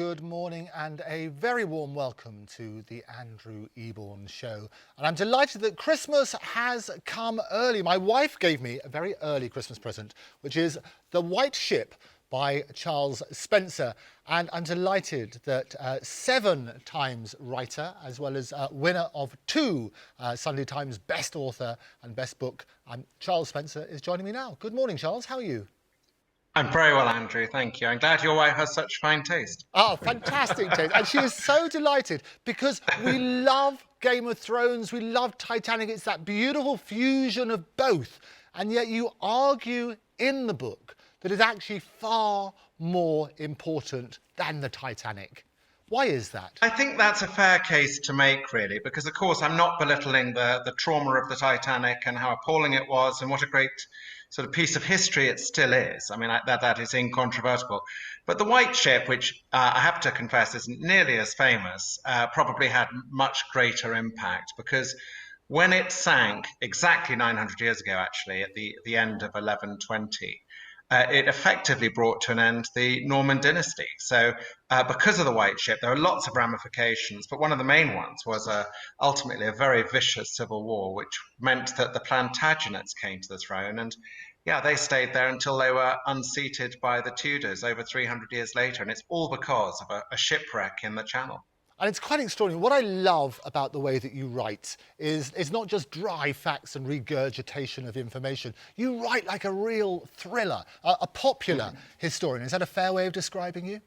good morning and a very warm welcome to the Andrew Eborn Show. And I'm delighted that Christmas has come early. My wife gave me a very early Christmas present, which is The White Ship by Charles Spencer. And I'm delighted that 7 times writer, as well as winner of 2 Sunday Times Best Author and Best Book, Charles Spencer is joining me now. Good morning, Charles. How are you? I'm very well, Andrew, thank you. I'm glad your wife has such fine taste. Oh, fantastic taste. And she is so delighted because we love Game of Thrones, we love Titanic. It's that beautiful fusion of both. And yet you argue in the book that it's actually far more important than the Titanic. Why is that? I think that's a fair case to make, really, because, of course, I'm not belittling the trauma of the Titanic and how appalling it was and what a great sort of piece of history it still is. I mean, that is incontrovertible. But the White Ship, which I have to confess isn't nearly as famous, probably had much greater impact because when it sank exactly 900 years ago, actually, at the end of 1120, it effectively brought to an end the Norman dynasty. So because of the White Ship, there are lots of ramifications, but one of the main ones was ultimately a very vicious civil war, which meant that the Plantagenets came to the throne, and yeah, they stayed there until they were unseated by the Tudors over 300 years later, and it's all because of a shipwreck in the Channel. And it's quite extraordinary. What I love about the way that you write is it's not just dry facts and regurgitation of information. You write like a real thriller, a popular historian. Is that a fair way of describing you?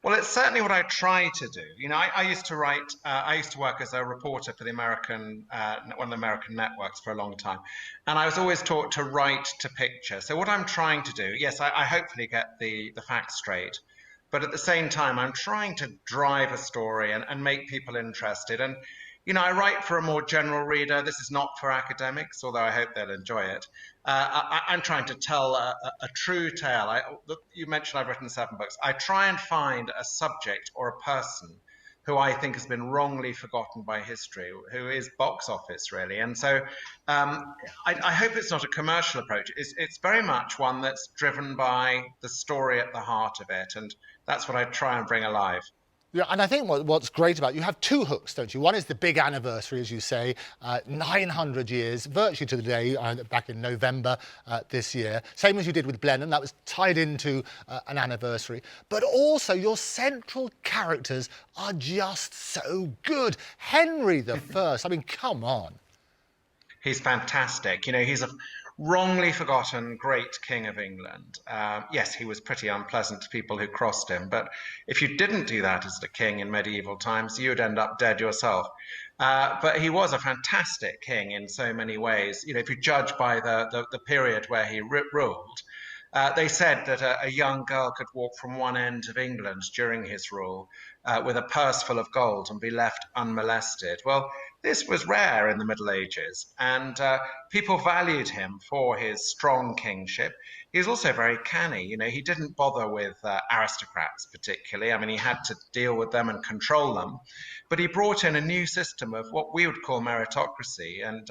Well, it's certainly what I try to do. You know, I used to write, I used to work as a reporter for the American, one of the American networks for a long time. And I was always taught to write to picture. So what I'm trying to do, yes, I hopefully get the facts straight. But at the same time, I'm trying to drive a story and make people interested. And, you know, I write for a more general reader. This is not for academics, although I hope they'll enjoy it. I'm trying to tell a true tale. You mentioned I've written 7 books. I try and find a subject or a person who I think has been wrongly forgotten by history, who is box office, really. And so I hope it's not a commercial approach. It's very much one that's driven by the story at the heart of it. And that's what I try and bring alive. Yeah, and I think what's great about it, you have 2 hooks, don't you? One is the big anniversary, as you say, 900 years, virtually to the day, back in November this year. Same as you did with Blenheim, that was tied into an anniversary. But also your central characters are just so good. Henry the First, I mean, come on. He's fantastic. You know, he's a wrongly forgotten great king of England. Yes, he was pretty unpleasant to people who crossed him, but if you didn't do that as a king in medieval times, you would end up dead yourself. But he was a fantastic king in so many ways. You know, if you judge by the period where he ruled, they said that a young girl could walk from one end of England during his rule with a purse full of gold and be left unmolested. Well, this was rare in the Middle Ages, and people valued him for his strong kingship. He was also very canny. You know, he didn't bother with aristocrats particularly. I mean, he had to deal with them and control them. But he brought in a new system of what we would call meritocracy, and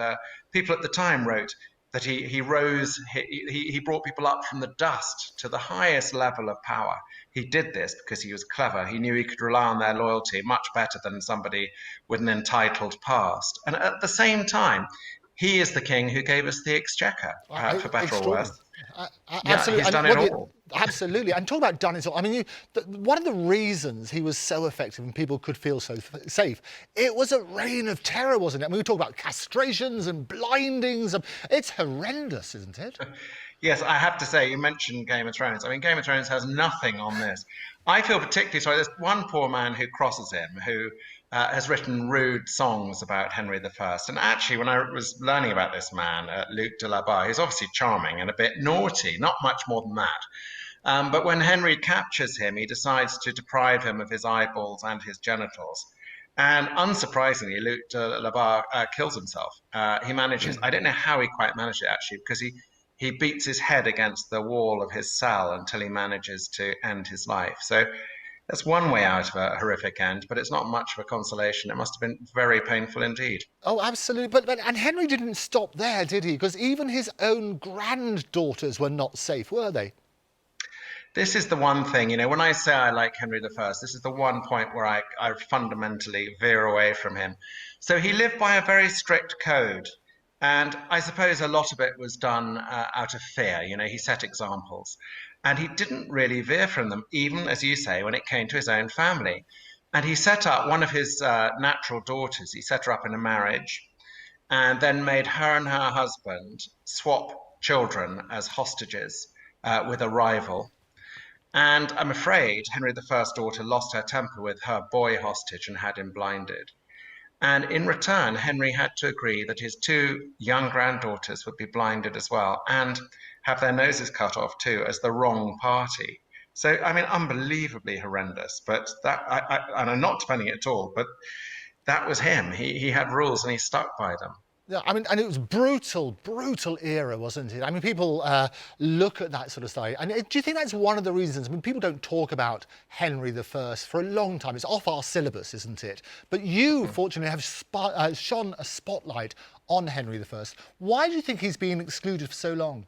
people at the time wrote that he brought people up from the dust to the highest level of power. He did this because he was clever. He knew he could rely on their loyalty much better than somebody with an entitled past. And at the same time, he is the king who gave us the exchequer, for better or worse. Absolutely. Yeah, he's done it all. Absolutely. And talk about done it all. I mean, one of the reasons he was so effective and people could feel so safe, it was a reign of terror, wasn't it? I mean, we talk about castrations and blindings. It's horrendous, isn't it? Yes, I have to say, you mentioned Game of Thrones. I mean, Game of Thrones has nothing on this. I feel particularly sorry. There's one poor man who crosses him who has written rude songs about Henry I. And actually, when I was learning about this man, Luc de la Barre, he's obviously charming and a bit naughty, not much more than that. But when Henry captures him, he decides to deprive him of his eyeballs and his genitals. And unsurprisingly, Luc de la Barre kills himself. He manages, I don't know how he quite managed it actually, because he beats his head against the wall of his cell until he manages to end his life. So that's one way out of a horrific end, but it's not much of a consolation. It must have been very painful indeed. Oh, absolutely. And Henry didn't stop there, did he? Because even his own granddaughters were not safe, were they? This is the one thing, when I say I like Henry I, this is the one point where I fundamentally veer away from him. So he lived by a very strict code. And I suppose a lot of it was done out of fear. He set examples. And he didn't really veer from them, even, as you say, when it came to his own family. And he set up one of his natural daughters, he set her up in a marriage and then made her and her husband swap children as hostages with a rival. And I'm afraid Henry I's daughter lost her temper with her boy hostage and had him blinded. And in return, Henry had to agree that his two young granddaughters would be blinded as well and have their noses cut off too, as the wrong party. So, I mean, unbelievably horrendous. But and I'm not defending it at all, but that was him. He had rules and he stuck by them. Yeah, I mean, and it was brutal, brutal era, wasn't it? I mean, people look at that sort of stuff. And do you think that's one of the reasons? I mean, people don't talk about Henry I for a long time. It's off our syllabus, isn't it? But you, fortunately, have shone a spotlight on Henry I. Why do you think he's been excluded for so long?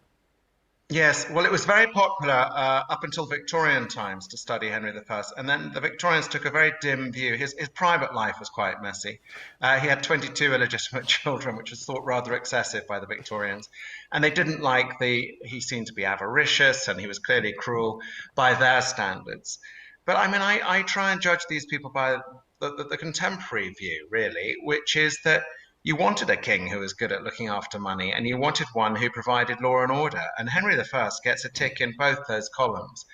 Yes, well, it was very popular up until Victorian times to study Henry I, and then the Victorians took a very dim view. His private life was quite messy. He had 22 illegitimate children, which was thought rather excessive by the Victorians, and they didn't like he seemed to be avaricious, and he was clearly cruel by their standards. But I mean, I try and judge these people by the contemporary view, really, which is that you wanted a king who was good at looking after money, and you wanted one who provided law and order. And Henry I gets a tick in both those columns.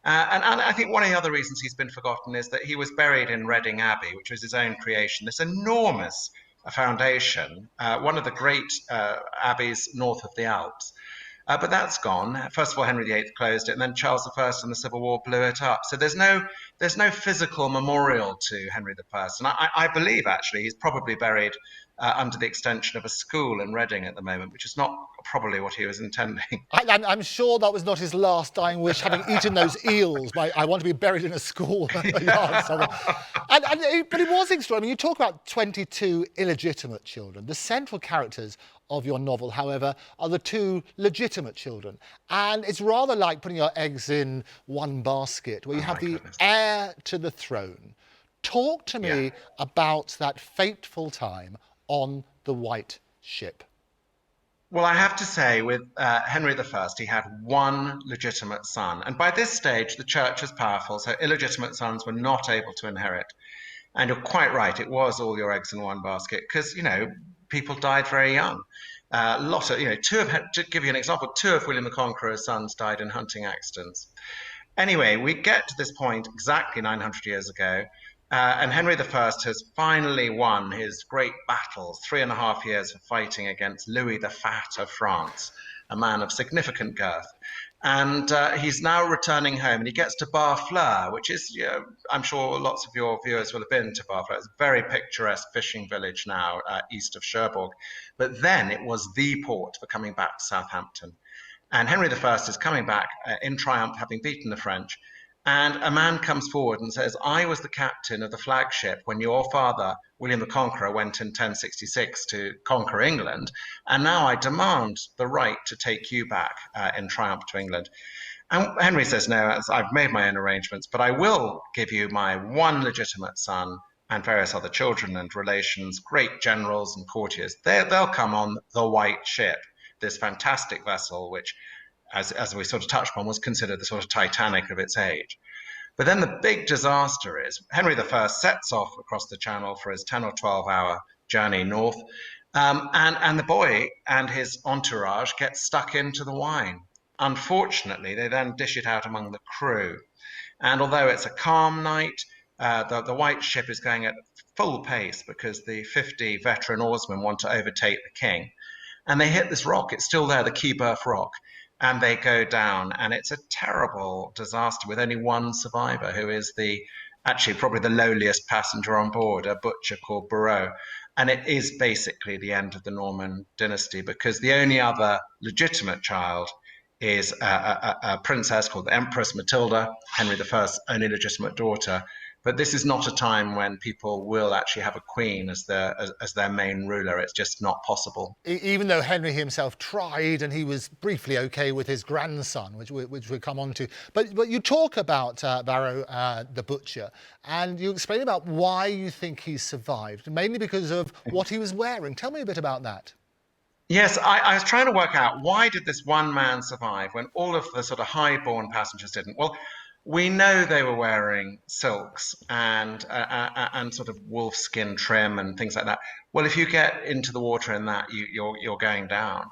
And I think one of the other reasons he's been forgotten is that he was buried in Reading Abbey, which was his own creation. This enormous foundation, one of the great abbeys north of the Alps. But that's gone. First of all, Henry VIII closed it, and then Charles I in the Civil War blew it up. So there's no physical memorial to Henry I. And I believe, actually, he's probably buried under the extension of a school in Reading at the moment, which is not probably what he was intending. I'm sure that was not his last dying wish, having eaten those eels. I want to be buried in a school. But it was extraordinary. I mean, you talk about 22 illegitimate children. The central characters of your novel, however, are the two legitimate children. And it's rather like putting your eggs in one basket, where you have the heir to the throne. Talk to me about that fateful time on the White Ship. Well, I have to say, with Henry I, he had one legitimate son. And by this stage, the church was powerful, so illegitimate sons were not able to inherit. And you're quite right, it was all your eggs in one basket, because, people died very young. Lot of, to give you an example, two of William the Conqueror's sons died in hunting accidents. Anyway, we get to this point exactly 900 years ago, and Henry I has finally won his great battles, 3.5 years of fighting against Louis the Fat of France, a man of significant girth. And he's now returning home, and he gets to Barfleur, which is, I'm sure lots of your viewers will have been to Barfleur. It's a very picturesque fishing village now, east of Cherbourg. But then it was the port for coming back to Southampton. And Henry I is coming back in triumph, having beaten the French. And a man comes forward and says, I was the captain of the flagship when your father, William the Conqueror, went in 1066 to conquer England, and now I demand the right to take you back in triumph to England. And Henry says, no, I've made my own arrangements, but I will give you my one legitimate son and various other children and relations, great generals and courtiers. They'll come on the White Ship, this fantastic vessel, which, as we sort of touched upon, was considered the sort of Titanic of its age. But then the big disaster is Henry I sets off across the channel for his 10 or 12-hour journey north, and the boy and his entourage get stuck into the wine. Unfortunately, they then dish it out among the crew. And although it's a calm night, the White Ship is going at full pace because the 50 veteran oarsmen want to overtake the king. And they hit this rock. It's still there, the Keyburth Rock. And they go down, and it's a terrible disaster with only one survivor, who is actually probably the lowliest passenger on board, a butcher called Barreau. And it is basically the end of the Norman dynasty, because the only other legitimate child is a princess called the Empress Matilda, Henry I's only legitimate daughter, But this is not a time when people will actually have a queen as their main ruler. It's just not possible. Even though Henry himself tried, and he was briefly okay with his grandson, which we'll come on to. But you talk about Barrow the butcher, and you explain about why you think he survived, mainly because of what he was wearing. Tell me a bit about that. Yes, I was trying to work out why did this one man survive when all of the sort of high-born passengers didn't. Well, we know they were wearing silks and sort of wolfskin trim and things like that. Well, if you get into the water in that, you're going down.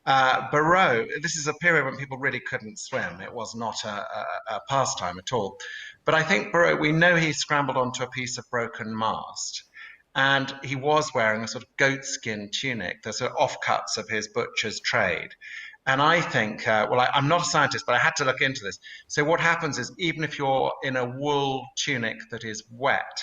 Barrow, this is a period when people really couldn't swim. It was not a pastime at all. But I think Barrow, we know he scrambled onto a piece of broken mast. And he was wearing a sort of goatskin tunic, the sort of offcuts of his butcher's trade. And I think, I'm not a scientist, but I had to look into this. So what happens is even if you're in a wool tunic that is wet,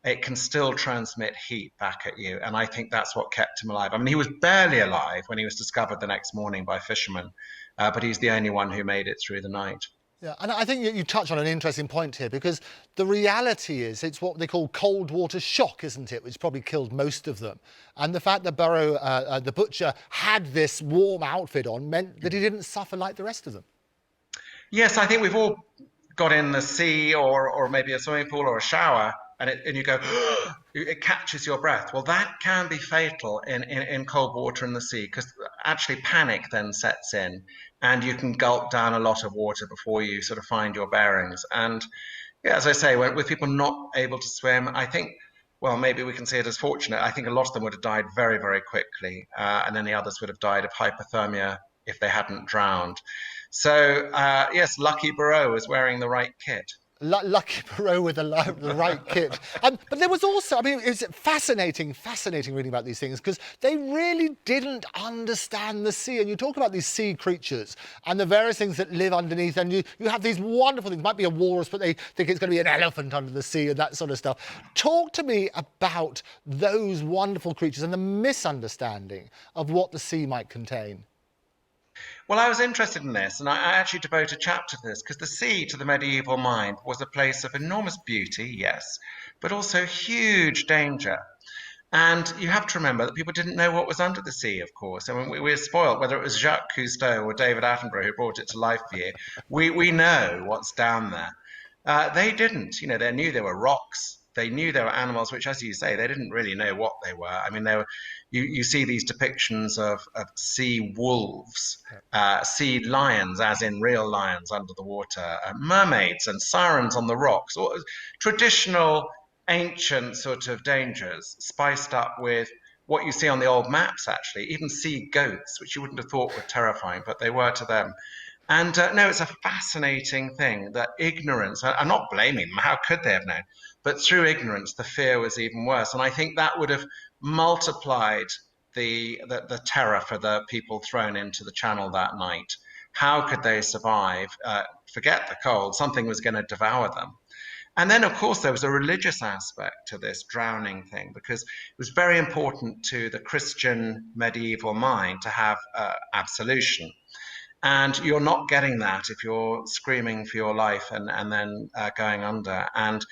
it can still transmit heat back at you. And I think that's what kept him alive. I mean, he was barely alive when he was discovered the next morning by fishermen, but he's the only one who made it through the night. Yeah, and I think you touch on an interesting point here, because the reality is it's what they call cold water shock, isn't it, which probably killed most of them. And the fact that Barrow, the butcher, had this warm outfit on meant that he didn't suffer like the rest of them. Yes, I think we've all got in the sea or maybe a swimming pool or a shower, and you go, it catches your breath. Well, that can be fatal in cold water in the sea, because actually panic then sets in and you can gulp down a lot of water before you sort of find your bearings. And yeah, as I say, with people not able to swim, I think, well, maybe we can see it as fortunate. I think a lot of them would have died very, very quickly, and then the others would have died of hypothermia if they hadn't drowned. So yes, lucky Barrow was wearing the right kit. Lucky Barrow with the right kit. But there was also, I mean, it's fascinating reading about these things, because they really didn't understand the sea. And you talk about these sea creatures and the various things that live underneath, and you have these wonderful things. It might be a walrus, but they think it's going to be an elephant under the sea and that sort of stuff. Talk to me about those wonderful creatures and the misunderstanding of what the sea might contain. Well, I was interested in this, and I actually devote a chapter to this, because the sea to the medieval mind was a place of enormous beauty, yes, but also huge danger. And you have to remember that people didn't know what was under the sea, of course. I mean, we were spoiled, whether it was Jacques Cousteau or David Attenborough who brought it to life for you. We know what's down there. They didn't. You know, they knew there were rocks. They knew there were animals, which, as you say, they didn't really know what they were. I mean, you see these depictions of sea wolves, sea lions, as in real lions under the water, mermaids and sirens on the rocks, or traditional ancient sort of dangers spiced up with what you see on the old maps, actually, even sea goats, which you wouldn't have thought were terrifying, but they were to them. And no, it's a fascinating thing that ignorance, I'm not blaming them, how could they have known? But through ignorance, the fear was even worse. And I think that would have multiplied the terror for the people thrown into the channel that night. How could they survive? Forget the cold, something was going to devour them. And then, of course, there was a religious aspect to this drowning thing, because it was very important to the Christian medieval mind to have absolution. And you're not getting that if you're screaming for your life and then going under. And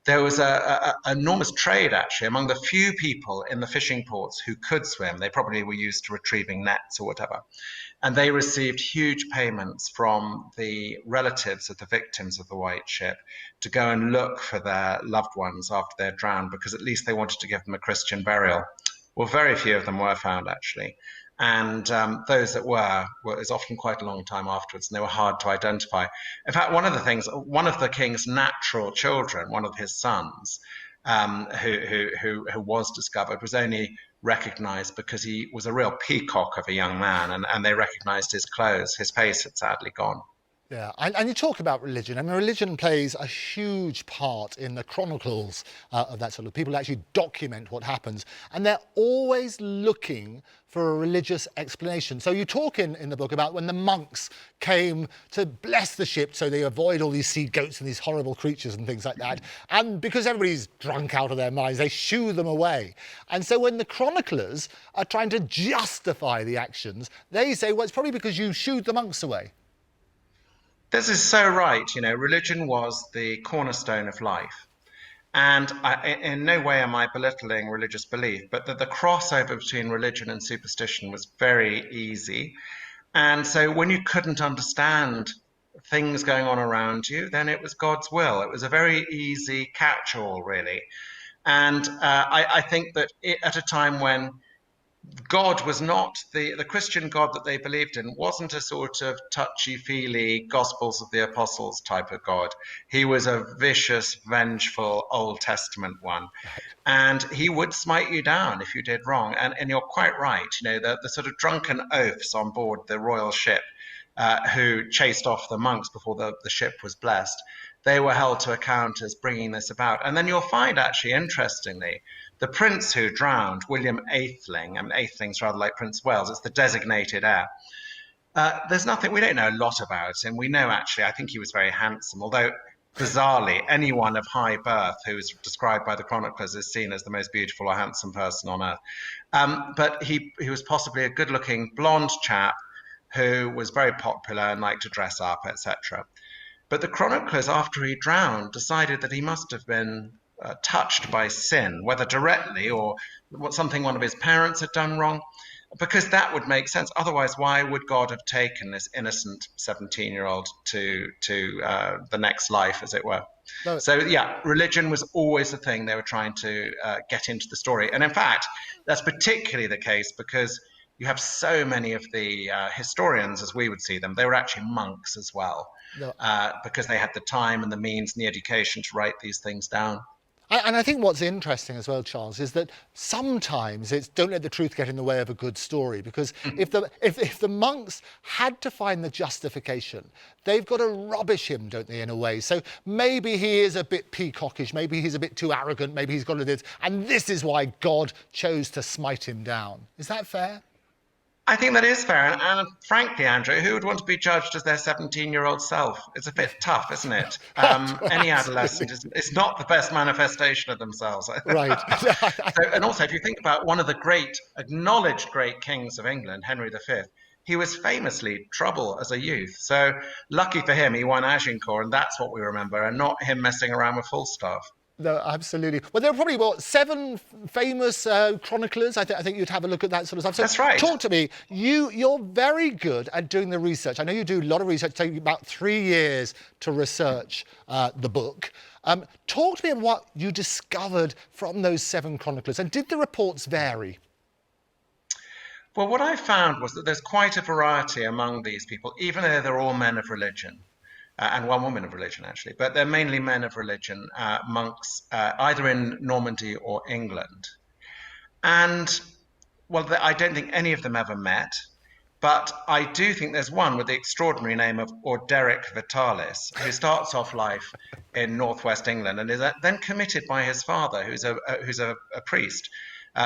there was an enormous trade, actually, among the few people in the fishing ports who could swim. They probably were used to retrieving nets or whatever. And they received huge payments from the relatives of the victims of the White Ship to go and look for their loved ones after they're drowned, because at least they wanted to give them a Christian burial. Well, very few of them were found, actually. And those that were, is often quite a long time afterwards, and they were hard to identify. In fact, one of the king's natural children, one of his sons, who was discovered, was only recognized because he was a real peacock of a young man, and they recognized his clothes. His face had sadly gone. Yeah, and you talk about religion. I mean, religion plays a huge part in the chronicles of that sort of. People actually document what happens, and they're always looking for a religious explanation. So you talk in the book about when the monks came to bless the ship so they avoid all these sea goats and these horrible creatures and things like that. And because everybody's drunk out of their minds, they shoo them away. And so when the chroniclers are trying to justify the actions, they say, well, it's probably because you shooed the monks away. This is so right. You know, religion was the cornerstone of life. And in no way am I belittling religious belief, but that the crossover between religion and superstition was very easy. And so when you couldn't understand things going on around you, then it was God's will. It was a very easy catch-all, really. And I think that at a time when God was not the Christian God that they believed in wasn't a sort of touchy-feely Gospels of the Apostles type of God. He was a vicious, vengeful Old Testament one. And he would smite you down if you did wrong. And you're quite right. You know, the sort of drunken oafs on board the royal ship who chased off the monks before the ship was blessed, they were held to account as bringing this about. And then you'll find, actually, interestingly, the prince who drowned, William Atheling, and Atheling's rather like Prince of Wales, it's the designated heir. There's nothing, we don't know a lot about him. We know, actually, I think he was very handsome, although bizarrely, anyone of high birth who is described by the chroniclers is seen as the most beautiful or handsome person on earth. But he was possibly a good-looking blonde chap who was very popular and liked to dress up, etc. But the chroniclers, after he drowned, decided that he must have been touched by sin, whether directly or something one of his parents had done wrong, because that would make sense. Otherwise, why would God have taken this innocent 17-year-old to the next life, as it were? No. So, yeah, religion was always the thing they were trying to get into the story. And in fact, that's particularly the case because you have so many of the historians, as we would see them, they were actually monks as well, no. Because they had the time and the means and the education to write these things down. And I think what's interesting as well, Charles, is that sometimes it's don't let the truth get in the way of a good story, because if the monks had to find the justification, they've got to rubbish him, don't they, in a way? So maybe he is a bit peacockish, maybe he's a bit too arrogant, maybe he's got this, and this is why God chose to smite him down. Is that fair? I think that is fair. And frankly, Andrew, who would want to be judged as their 17-year-old self? It's a bit tough, isn't it? Any adolescent is not the best manifestation of themselves. Right. And also, if you think about one of the acknowledged great kings of England, Henry V, he was famously trouble as a youth. So lucky for him, he won Agincourt, and that's what we remember, and not him messing around with Falstaff. No, absolutely. Well, there are probably, 7 famous chroniclers. I think you'd have a look at that sort of stuff. So that's right. Talk to me. You're very good at doing the research. I know you do a lot of research, taking about 3 years to research the book. Talk to me about what you discovered from those 7 chroniclers, and did the reports vary? Well, what I found was that there's quite a variety among these people, even though they're all men of religion. And one woman of religion, actually, but they're mainly men of religion, monks, either in Normandy or England. And, well, I don't think any of them ever met, but I do think there's one with the extraordinary name of Orderic Vitalis, who starts off life in northwest England and is then committed by his father, who's a priest,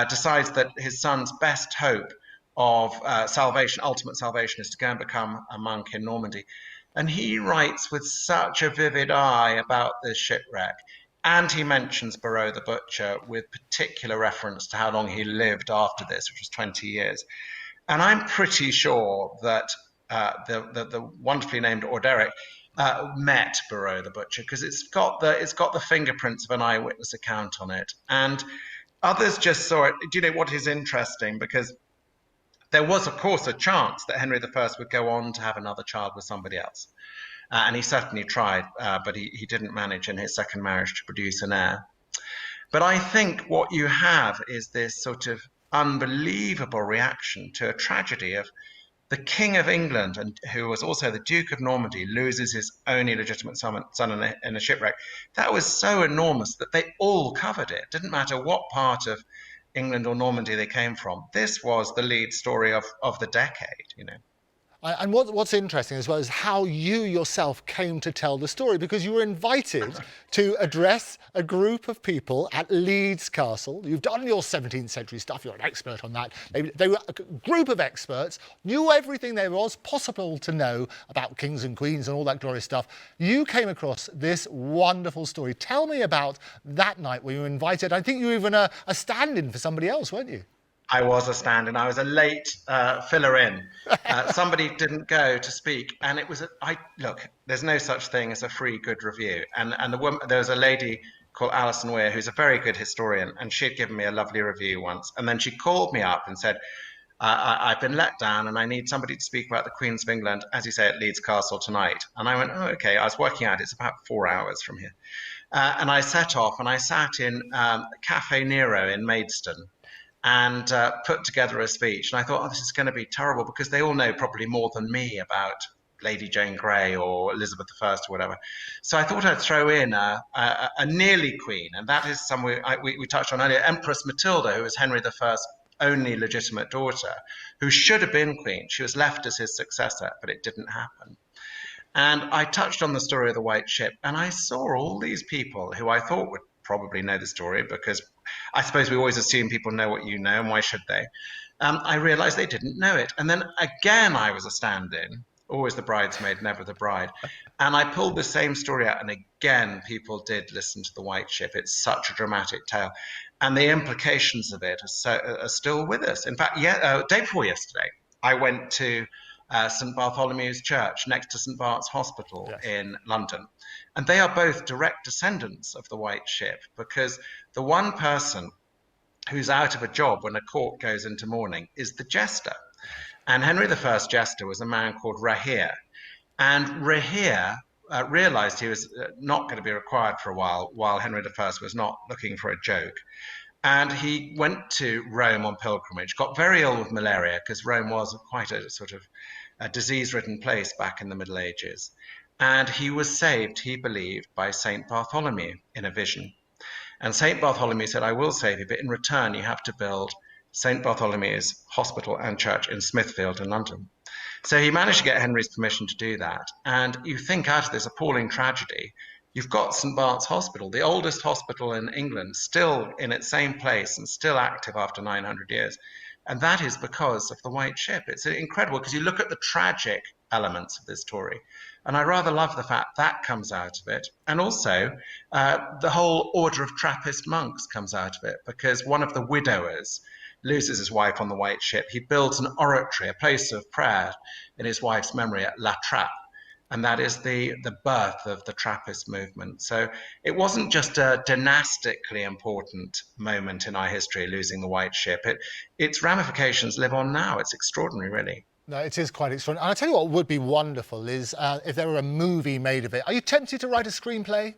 decides that his son's best hope of ultimate salvation, is to go and become a monk in Normandy. And he writes with such a vivid eye about this shipwreck. And he mentions Barrow the Butcher with particular reference to how long he lived after this, which was 20 years. And I'm pretty sure that the wonderfully named Orderic met Barrow the Butcher, because it's got the fingerprints of an eyewitness account on it. And others just saw it. Do you know what is interesting? Because there was, of course, a chance that Henry I would go on to have another child with somebody else. And he certainly tried, but he didn't manage in his second marriage to produce an heir. But I think what you have is this sort of unbelievable reaction to a tragedy of the King of England, and who was also the Duke of Normandy, loses his only legitimate son in a shipwreck. That was so enormous that they all covered it. Didn't matter what part of England or Normandy they came from. This was the lead story of the decade, you know. And what's interesting as well is how you yourself came to tell the story, because you were invited to address a group of people at Leeds Castle. You've done your 17th century stuff, you're an expert on that. They were a group of experts, knew everything there was possible to know about kings and queens and all that glorious stuff. You came across this wonderful story. Tell me about that night when you were invited. I think you were even a stand-in for somebody else, weren't you? I was a stand-in. I was a late filler-in. Somebody didn't go to speak, and it was. Look, there's no such thing as a free good review. And the woman, there was a lady called Alison Weir, who's a very good historian, and she had given me a lovely review once. And then she called me up and said, I've been let down and I need somebody to speak about the Queens of England, as you say, at Leeds Castle tonight. And I went, oh, okay. I was working out, it's about 4 hours from here. And I set off and I sat in Cafe Nero in Maidstone and put together a speech. And I thought, oh, this is going to be terrible because they all know probably more than me about Lady Jane Grey or Elizabeth I or whatever. So I thought I'd throw in a nearly queen, and that is somewhere we touched on earlier, Empress Matilda, who was Henry I's only legitimate daughter, who should have been queen. She was left as his successor, but it didn't happen. And I touched on the story of the White Ship, and I saw all these people who I thought would probably know the story, because I suppose we always assume people know what you know, and why should they? I realized they didn't know it. And then again, I was a stand-in, always the bridesmaid, never the bride. And I pulled the same story out, and again, people did listen to the White Ship. It's such a dramatic tale. And the implications of it are still with us. In fact, day before yesterday, I went to St Bartholomew's Church next to St Bart's Hospital in London. And they are both direct descendants of the White Ship, because the one person who's out of a job when a court goes into mourning is the jester. And Henry I's jester was a man called Heir. And Heir realized he was not going to be required for a while Henry I was not looking for a joke. And he went to Rome on pilgrimage, got very ill with malaria, because Rome was quite a sort of a disease-ridden place back in the Middle Ages. And he was saved, he believed, by St. Bartholomew in a vision. And St. Bartholomew said, I will save you, but in return you have to build St. Bartholomew's Hospital and Church in Smithfield in London. So he managed to get Henry's permission to do that. And you think, out of this appalling tragedy, you've got St. Bart's Hospital, the oldest hospital in England, still in its same place and still active after 900 years. And that is because of the White Ship. It's incredible, because you look at the tragic elements of this story, and I rather love the fact that comes out of it. And also, the whole order of Trappist monks comes out of it, because one of the widowers loses his wife on the White Ship. He builds an oratory, a place of prayer in his wife's memory at La Trappe. And that is the birth of the Trappist movement. So it wasn't just a dynastically important moment in our history, losing the White Ship. Its ramifications live on now. It's extraordinary, really. No, it is quite extraordinary. And I'll tell you what would be wonderful is if there were a movie made of it. Are you tempted to write a screenplay?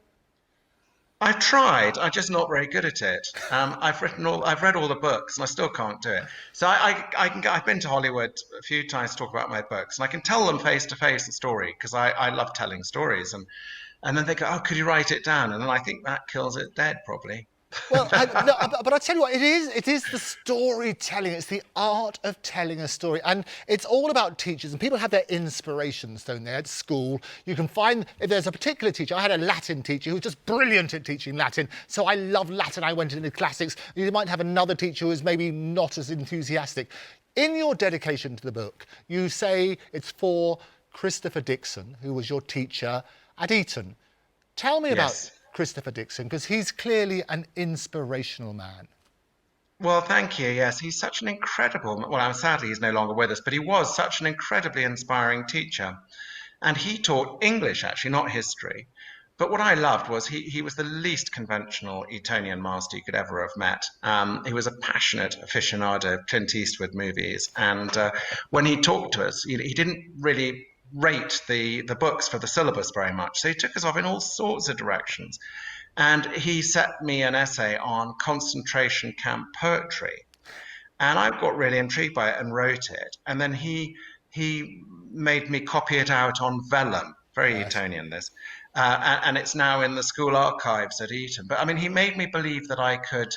I've tried. I'm just not very good at it. I've read all the books, and I still can't do it. So I've been to Hollywood a few times to talk about my books, and I can tell them face to face the story, because I love telling stories. And then they go, oh, could you write it down? And then I think that kills it dead, probably. Well, but I tell you what, it is the storytelling. It's the art of telling a story. And it's all about teachers. And people have their inspirations, don't they, at school. You can find, if there's a particular teacher, I had a Latin teacher who was just brilliant at teaching Latin. So I love Latin. I went into classics. You might have another teacher who is maybe not as enthusiastic. In your dedication to the book, you say it's for Christopher Dixon, who was your teacher at Eton. Tell me about Christopher Dixon, because he's clearly an inspirational man. Well, thank you. Yes, he's such an incredible, well, sadly he's no longer with us, but he was such an incredibly inspiring teacher. And he taught English, actually, not history. But what I loved was he was the least conventional Etonian master you could ever have met. He was a passionate aficionado of Clint Eastwood movies. And when he talked to us, he didn't really rate the books for the syllabus very much. So he took us off in all sorts of directions. And he set me an essay on concentration camp poetry. And I got really intrigued by it and wrote it. And then he made me copy it out on vellum, very Etonian this. And it's now in the school archives at Eton. But I mean, he made me believe that I could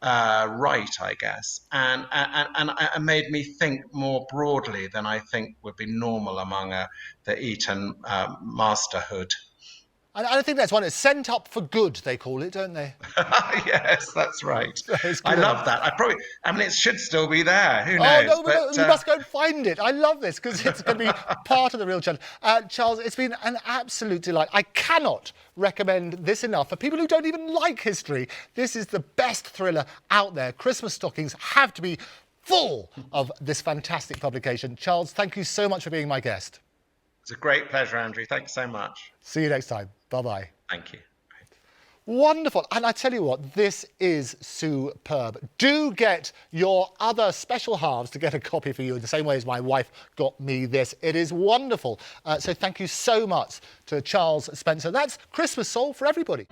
write, I guess, and made me think more broadly than I think would be normal among the Eton masterhood. I think that's one. It's sent up for good, they call it, don't they? Yes, that's right. I love that. I mean, it should still be there. Who knows? Oh, no, you must go and find it. I love this, because it's going to be part of the real challenge. Charles, it's been an absolute delight. I cannot recommend this enough for people who don't even like history. This is the best thriller out there. Christmas stockings have to be full of this fantastic publication. Charles, thank you so much for being my guest. It's a great pleasure, Andrew. Thanks so much. See you next time. Bye-bye. Thank you. Wonderful. And I tell you what, this is superb. Do get your other special halves to get a copy for you in the same way as my wife got me this. It is wonderful. So thank you so much to Charles Spencer. That's Christmas Soul for everybody.